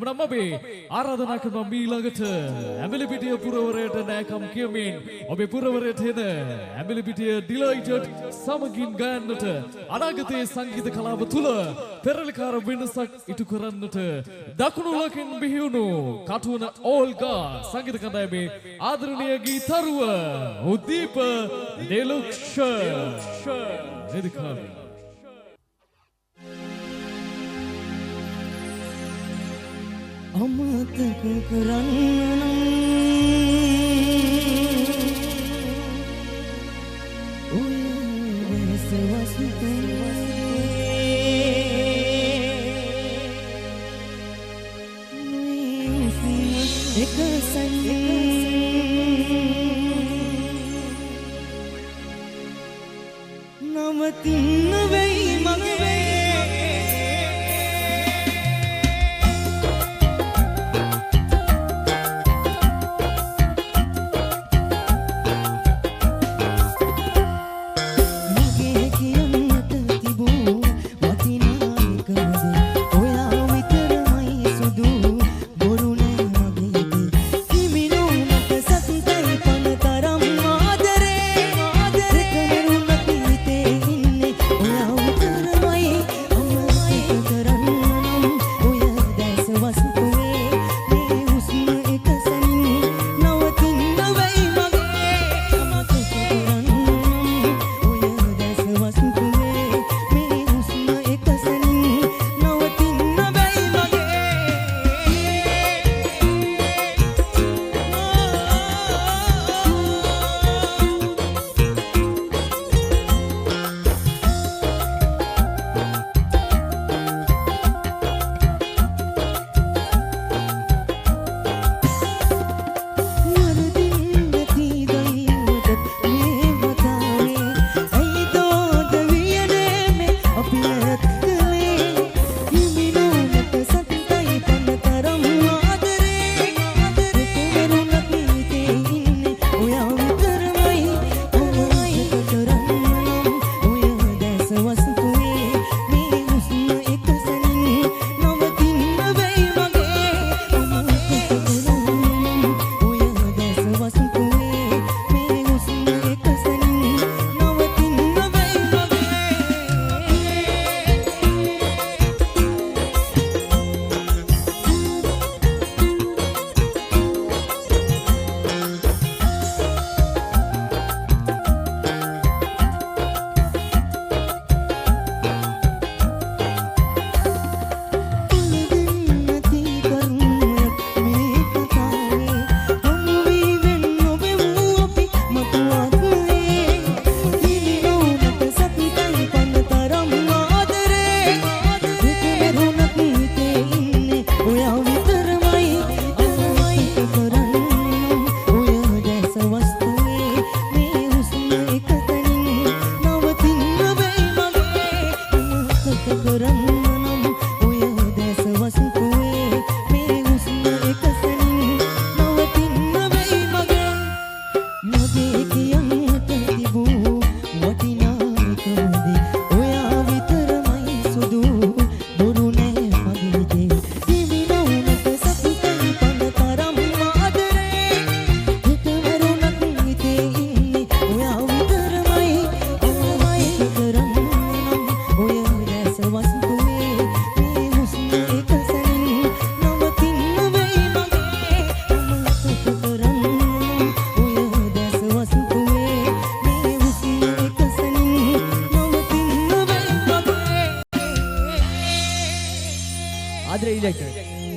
එමනම් අපි ආරාධනා කරනවා මීළඟට ඇඹිලිපිටිය පුරවරයට නෑකම් කියමින් ඔබේ පුරවරයට එන ඇඹිලිපිටිය ඩිලයිටඩ් සමගින් ගයන්නට අනාගතයේ සංගීත කලාව තුල පෙරලිකාර වෙනසක් ඉටු කරන්නට දකුණු ලකින් බිහිවුණු කටුවන ඕල්ගා සංගීත කණ්ඩායමේ ආදරණීය ගීතරුව උදීප ඩෙලුක්ෂ වෙදිකාවේ අමතක කරන්න ඔය වෙනසවස් එක නවතින්න වෙයි මගේ ආදරේ ඉලෙක්ට්‍රික්